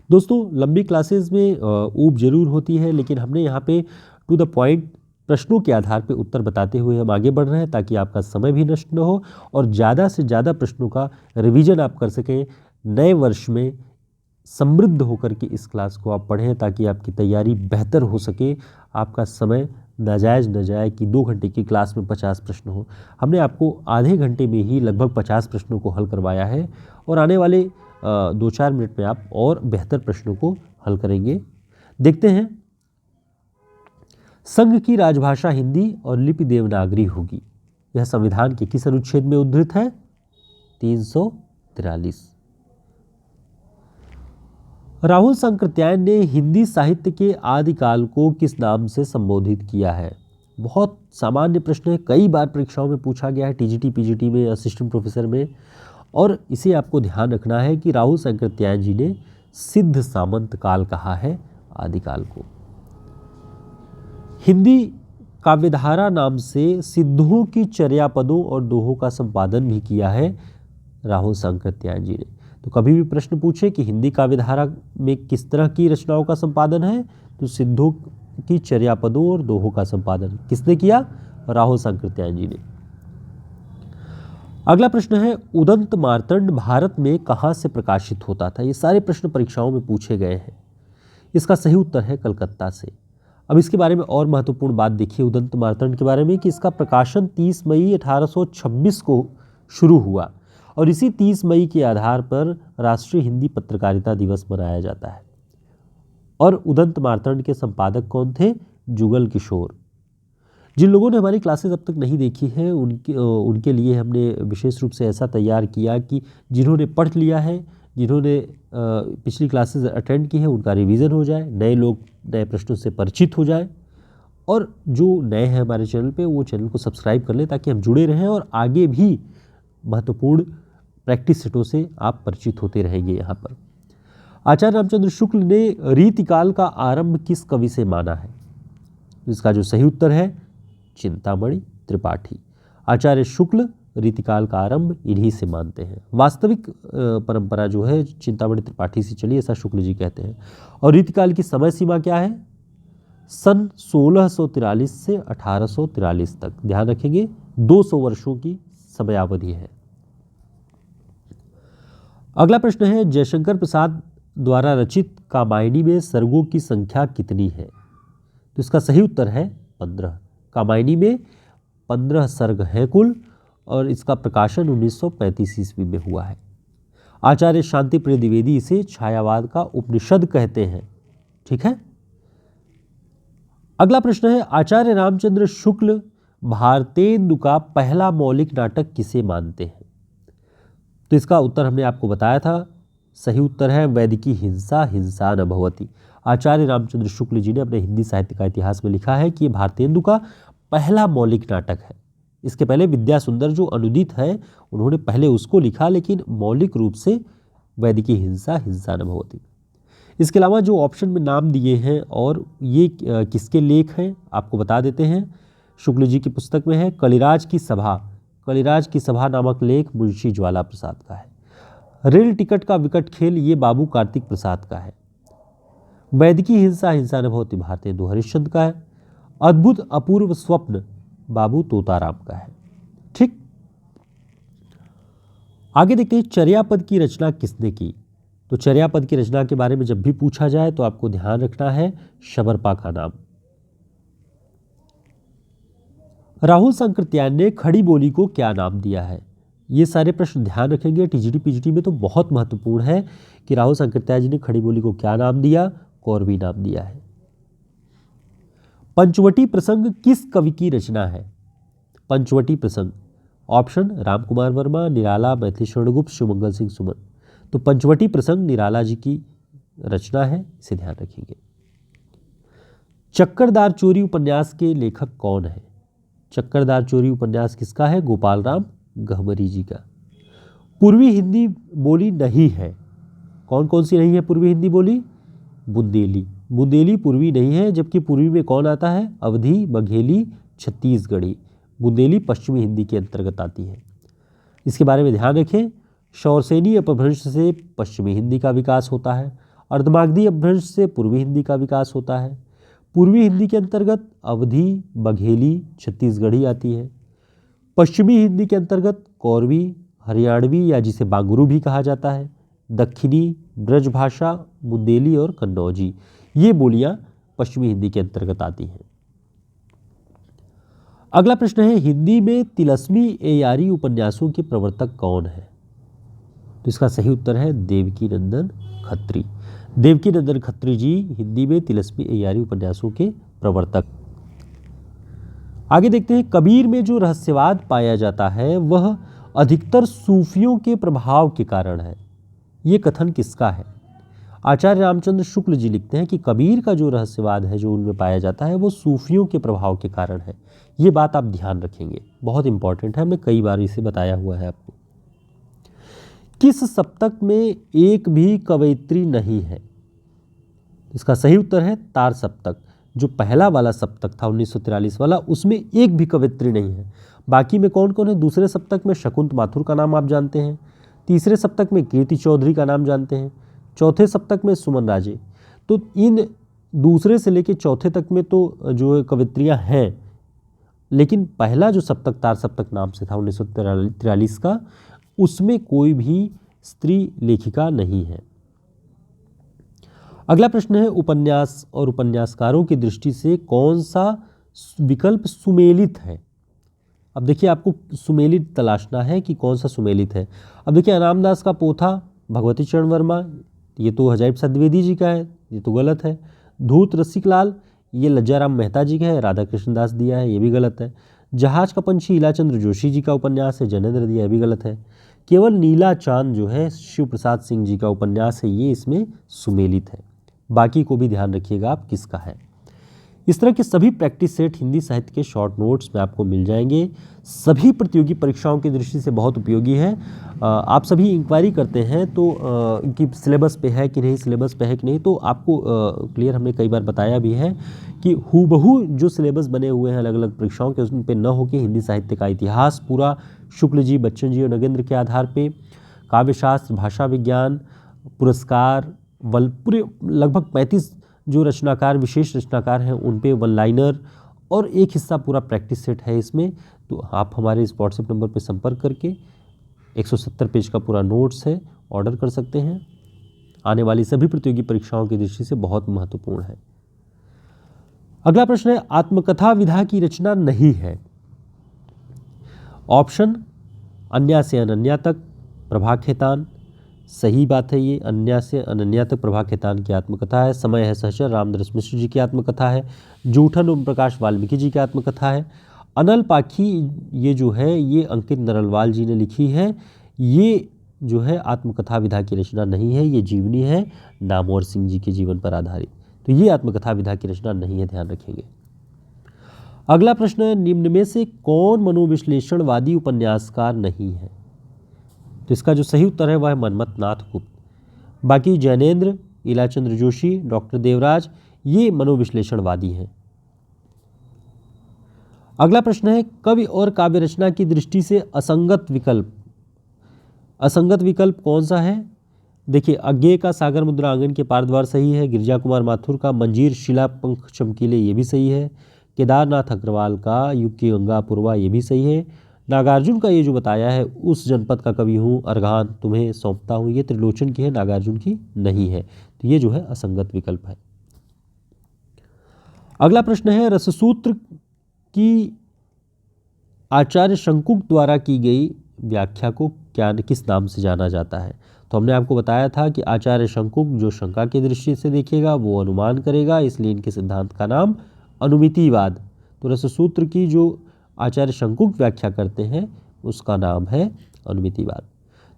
दोस्तों, लंबी क्लासेस में ऊब जरूर होती है, लेकिन हमने यहाँ पे टू द पॉइंट प्रश्नों के आधार पे उत्तर बताते हुए हम आगे बढ़ रहे हैं, ताकि आपका समय भी नष्ट न हो और ज़्यादा से ज़्यादा प्रश्नों का रिवीजन आप कर सकें। नए वर्ष में समृद्ध होकर के इस क्लास को आप पढ़ें, ताकि आपकी तैयारी बेहतर हो सके, आपका समय नाजायज़ न जाए कि 2 घंटे की क्लास में 50 प्रश्न हो। हमने आपको आधे घंटे में ही लगभग 50 प्रश्नों को हल करवाया है और आने वाले 2-4 मिनट में आप और बेहतर प्रश्नों को हल करेंगे। देखते हैं, संघ की राजभाषा हिंदी और लिपि देवनागरी होगी, यह संविधान के किस अनुच्छेद में उद्धृत है? 343। राहुल सांकृत्यायन ने हिंदी साहित्य के आदिकाल को किस नाम से संबोधित किया है? बहुत सामान्य प्रश्न है, कई बार परीक्षाओं में पूछा गया है, टीजीटी पीजीटी में, असिस्टेंट प्रोफेसर में। और इसे आपको ध्यान रखना है कि राहुल सांकृत्यायन जी ने सिद्ध सामंत काल कहा है आदिकाल को। हिंदी काव्यधारा नाम से सिद्धों की चर्यापदों और दोहों का संपादन भी किया है राहुल सांकृत्यायन जी ने। तो कभी भी प्रश्न पूछे कि हिंदी काव्यधारा में किस तरह की रचनाओं का संपादन है, तो सिद्धों की चर्यापदों और दोहों का संपादन किसने किया? राहुल सांकृत्यायन जी ने। अगला प्रश्न है, उदंत मार्तंड भारत में कहाँ से प्रकाशित होता था? ये सारे प्रश्न परीक्षाओं में पूछे गए हैं। इसका सही उत्तर है कलकत्ता से। अब इसके बारे में और महत्वपूर्ण बात देखिए उदंत मार्तंड के बारे में, कि इसका प्रकाशन 30 मई 1826 को शुरू हुआ और इसी 30 मई के आधार पर राष्ट्रीय हिंदी पत्रकारिता दिवस मनाया जाता है। और उदंत मार्तंड के संपादक कौन थे? जुगल किशोर। जिन लोगों ने हमारी क्लासेस अब तक नहीं देखी है उनके लिए हमने विशेष रूप से ऐसा तैयार किया कि जिन्होंने पढ़ लिया है, जिन्होंने पिछली क्लासेस अटेंड की है, उनका रिवीजन हो जाए, नए लोग नए प्रश्नों से परिचित हो जाए, और जो नए हैं हमारे चैनल पे वो चैनल को सब्सक्राइब कर लें, ताकि हम जुड़े रहें और आगे भी महत्वपूर्ण प्रैक्टिस सेटों से आप परिचित होते रहेंगे। यहाँ पर आचार्य रामचंद्र शुक्ल ने रीतिकाल का आरंभ किस कवि से माना है? इसका जो सही उत्तर है चिंतामणि त्रिपाठी। आचार्य शुक्ल रीतिकाल का आरंभ इन्हीं से मानते हैं। वास्तविक परंपरा जो है चिंतामणि त्रिपाठी से चली, ऐसा शुक्ल जी कहते हैं। और रीतिकाल की समय सीमा क्या है? सन 1643 से 1843 तक, ध्यान रखेंगे 200 वर्षों की समयावधि है। अगला प्रश्न है, जयशंकर प्रसाद द्वारा रचित कामायनी में सर्गों की संख्या कितनी है? तो इसका सही उत्तर है 15। कामायनी में 15 सर्ग हैं कुल, और इसका प्रकाशन 1935 ईस्वी में हुआ है। आचार्य शांति प्रिय द्विवेदी इसे छायावाद का उपनिषद कहते हैं। ठीक है। अगला प्रश्न है, आचार्य रामचंद्र शुक्ल भारतेंदु का पहला मौलिक नाटक किसे मानते हैं? तो इसका उत्तर हमने आपको बताया था। सही उत्तर है वैदिकी हिंसा हिंसा न भवति। आचार्य रामचंद्र शुक्ल जी ने अपने हिंदी साहित्य का इतिहास में लिखा है कि ये भारतेंदु का पहला मौलिक नाटक है। इसके पहले विद्या सुंदर जो अनुदित है उन्होंने पहले उसको लिखा, लेकिन मौलिक रूप से वैदिकी हिंसा हिंसा न भवति। इसके अलावा जो ऑप्शन में नाम दिए हैं और ये किसके लेख हैं आपको बता देते हैं। शुक्ल जी की पुस्तक में है कलिराज की सभा। कलिराज की सभा नामक लेख मुंशी ज्वाला प्रसाद का है। रेल टिकट का विकट खेल ये बाबू कार्तिक प्रसाद का है। वैदिकी हिंसा हिंसा न भवति भारतेंदु हरिश्चंद्र का है। अद्भुत अपूर्व स्वप्न बाबू तोताराम का है। ठीक, आगे देखते हैं चर्यापद की रचना किसने की। तो चर्यापद की रचना के बारे में जब भी पूछा जाए तो आपको ध्यान रखना है शबरपा का नाम। राहुल सांकृत्यायन ने खड़ी बोली को क्या नाम दिया है? ये सारे प्रश्न ध्यान रखेंगे, टीजीटी पीजीटी में तो बहुत महत्वपूर्ण है कि राहुल सांकृत्यायन जी ने खड़ी बोली को क्या नाम दिया? कौरवी नाम दिया है। पंचवटी प्रसंग किस कवि की रचना है? पंचवटी प्रसंग ऑप्शन रामकुमार वर्मा, निराला, मैथिली शरणगुप्त, शिवमंगल सिंह सुमन। तो पंचवटी प्रसंग निराला जी की रचना है, इसे ध्यान रखेंगे। चक्करदार चोरी उपन्यास के लेखक कौन है? चक्करदार चोरी उपन्यास किसका है? गोपाल राम गहमरी जी का। पूर्वी हिंदी बोली नहीं है, कौन कौन सी नहीं है पूर्वी हिंदी बोली? बुंदेली। बुंदेली पूर्वी नहीं है, जबकि पूर्वी में कौन आता है? अवधी, बघेली, छत्तीसगढ़ी। बुंदेली पश्चिमी हिंदी के अंतर्गत आती है। इसके बारे में ध्यान रखें। शौरसेनी अपभ्रंश से पश्चिमी हिंदी का विकास होता है, अर्धमागधी अपभ्रंश से पूर्वी हिंदी का विकास होता है। पूर्वी हिंदी के अंतर्गत अवधी, बघेली, छत्तीसगढ़ी आती है। पश्चिमी हिंदी के अंतर्गत कौरवी, हरियाणवी या जिसे बांगुरू भी कहा जाता है, दक्षिणी, ब्रजभाषा, बुंदेली और कन्नौजी, ये बोलियां पश्चिमी हिंदी के अंतर्गत आती हैं। अगला प्रश्न है, हिंदी में तिलस्मी एयारी उपन्यासों के प्रवर्तक कौन है? तो इसका सही उत्तर है देवकी नंदन खत्री। देवकी नंदन खत्री जी हिंदी में तिलस्मी एयारी उपन्यासों के प्रवर्तक। आगे देखते हैं, कबीर में जो रहस्यवाद पाया जाता है वह अधिकतर सूफियों के प्रभाव के कारण है। ये कथन किसका है? आचार्य रामचंद्र शुक्ल जी लिखते हैं कि कबीर का जो रहस्यवाद है जो उनमें पाया जाता है वो सूफियों के प्रभाव के कारण है। ये बात आप ध्यान रखेंगे, बहुत इंपॉर्टेंट है, हमने कई बार इसे बताया हुआ है आपको। किस सप्तक में एक भी कवयित्री नहीं है? इसका सही उत्तर है तार सप्तक। जो पहला वाला सप्तक था 1943 वाला, उसमें एक भी कवयित्री नहीं है। बाकी में कौन कौन है? दूसरे सप्तक में शकुंत माथुर का नाम आप जानते हैं, तीसरे सप्तक में कीर्ति चौधरी का नाम जानते हैं, चौथे सप्तक में सुमन राजे। तो इन दूसरे से लेकर चौथे तक में तो जो कवित्रियाँ हैं, लेकिन पहला जो सप्तक तार सप्तक नाम से था 1943 का, उसमें कोई भी स्त्री लेखिका नहीं है। अगला प्रश्न है, उपन्यास और उपन्यासकारों की दृष्टि से कौन सा विकल्प सुमेलित है? अब देखिए, आपको सुमेलित तलाशना है कि कौन सा सुमेलित है। अब देखिए, अनामदास का पोथा भगवती चरण वर्मा, ये तो हजारी प्रसाद द्विवेदी जी का है, ये तो गलत है। धूत रसिकलाल, ये लज्जाराम मेहता जी का है, राधा कृष्णदास दिया है, ये भी गलत है। जहाज का पंछी इलाचंद्र जोशी जी का उपन्यास है, जनेन्द्र दिया, ये भी गलत है। केवल नीला चांद जो है शिव प्रसाद सिंह जी का उपन्यास है, ये इसमें सुमेलित है। बाकी को भी ध्यान रखिएगा आप किसका है। इस तरह के सभी प्रैक्टिस सेट हिंदी साहित्य के शॉर्ट नोट्स में आपको मिल जाएंगे। सभी प्रतियोगी परीक्षाओं की दृष्टि से बहुत उपयोगी है। आप सभी इंक्वायरी करते हैं तो इनकी सिलेबस पे है कि नहीं, सिलेबस पे है कि नहीं, तो आपको क्लियर हमने कई बार बताया भी है कि हूबहू जो सिलेबस बने हुए हैं अलग अलग परीक्षाओं के, उन पे न हो कि हिंदी साहित्य का इतिहास पूरा शुक्ल जी, बच्चन जी और नगेंद्र के आधार पे, काव्यशास्त्र, भाषा विज्ञान, पुरस्कार, पूरे लगभग 35 जो रचनाकार, विशेष रचनाकार हैं उन पे वन लाइनर और एक हिस्सा पूरा प्रैक्टिस सेट है इसमें। तो आप हमारे इस व्हाट्सएप नंबर पर संपर्क करके 170 पेज का पूरा नोट्स है, ऑर्डर कर सकते हैं। आने वाली सभी प्रतियोगी परीक्षाओं की दृष्टि से बहुत महत्वपूर्ण है। अगला प्रश्न है, आत्मकथा विधा की रचना नहीं है। ऑप्शन अन्या से अनन्या तक प्रभा खेतान, सही बात है ये, अन्या से अनन्या तक प्रभा खेतान की आत्मकथा है। समय है सहचर, रामदास मिश्र जी की आत्मकथा है। जूठन ओम प्रकाश वाल्मीकि जी की आत्मकथा है। अनल पाखी ये जो है ये अंकित नरलवाल जी ने लिखी है। ये जो है आत्मकथा विधा की रचना नहीं है, ये जीवनी है नामवर सिंह जी के जीवन पर आधारित। तो ये आत्मकथा विधा की रचना नहीं है, ध्यान रखेंगे। अगला प्रश्न है, निम्न में से कौन मनोविश्लेषणवादी उपन्यासकार नहीं है? तो इसका जो सही उत्तर है वह है मनमथ नाथ गुप्त। बाकी जैनेन्द्र, इलाचंद्र जोशी, डॉक्टर देवराज ये मनोविश्लेषणवादी हैं। अगला प्रश्न है, कवि और काव्य रचना की दृष्टि से असंगत विकल्प। असंगत विकल्प कौन सा है? देखिए, अज्ञेय का सागर मुद्रा आंगन के पारद्वार सही है। गिरिजा कुमार माथुर का मंजीर शिला पंख चमकीले ये भी सही है। केदारनाथ अग्रवाल का युग की गंगा पूर्वा ये भी सही है। नागार्जुन का ये जो बताया है, उस जनपद का कवि हूँ, अर्घान तुम्हें सौंपता हूँ, ये त्रिलोचन की है, नागार्जुन की नहीं है। तो ये जो है असंगत विकल्प है। अगला प्रश्न है, रससूत्र की आचार्य शंकुक द्वारा की गई व्याख्या को किस नाम से जाना जाता है? तो हमने आपको बताया था कि आचार्य शंकुक जो शंका की दृष्टि से देखेगा वो अनुमान करेगा, इसलिए इनके सिद्धांत का नाम अनुमितिवाद। तो रससूत्र की जो आचार्य शंकुक व्याख्या करते हैं उसका नाम है अनुमितिवाद।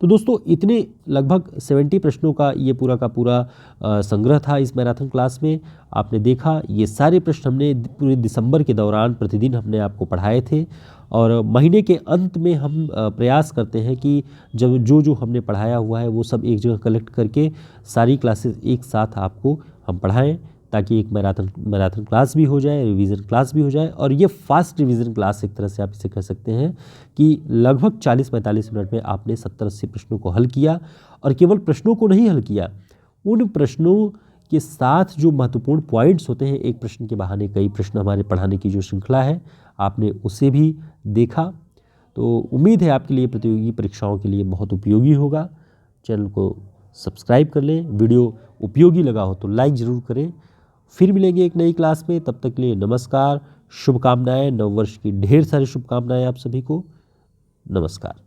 तो दोस्तों, इतने लगभग 70 प्रश्नों का ये पूरा का पूरा संग्रह था इस मैराथन क्लास में। आपने देखा ये सारे प्रश्न हमने पूरे दिसंबर के दौरान प्रतिदिन हमने आपको पढ़ाए थे, और महीने के अंत में हम प्रयास करते हैं कि जब जो हमने पढ़ाया हुआ है वो सब एक जगह कलेक्ट करके सारी क्लासेस एक साथ आपको हम पढ़ाएं, ताकि एक मैराथन क्लास भी हो जाए, रिवीजन क्लास भी हो जाए। और ये फास्ट रिवीजन क्लास एक तरह से आप इसे कह सकते हैं कि लगभग 40-45 मिनट में आपने 70-80 प्रश्नों को हल किया। और केवल प्रश्नों को नहीं हल किया, उन प्रश्नों के साथ जो महत्वपूर्ण पॉइंट्स होते हैं, एक प्रश्न के बहाने कई प्रश्न हमारे पढ़ाने की जो श्रृंखला है, आपने उसे भी देखा। तो उम्मीद है आपके लिए प्रतियोगी परीक्षाओं के लिए बहुत उपयोगी होगा। चैनल को सब्सक्राइब कर लें, वीडियो उपयोगी लगा हो तो लाइक ज़रूर करें। फिर मिलेंगे एक नई क्लास में, तब तक के लिए नमस्कार, शुभकामनाएं, नववर्ष की ढेर सारी शुभकामनाएं आप सभी को। नमस्कार।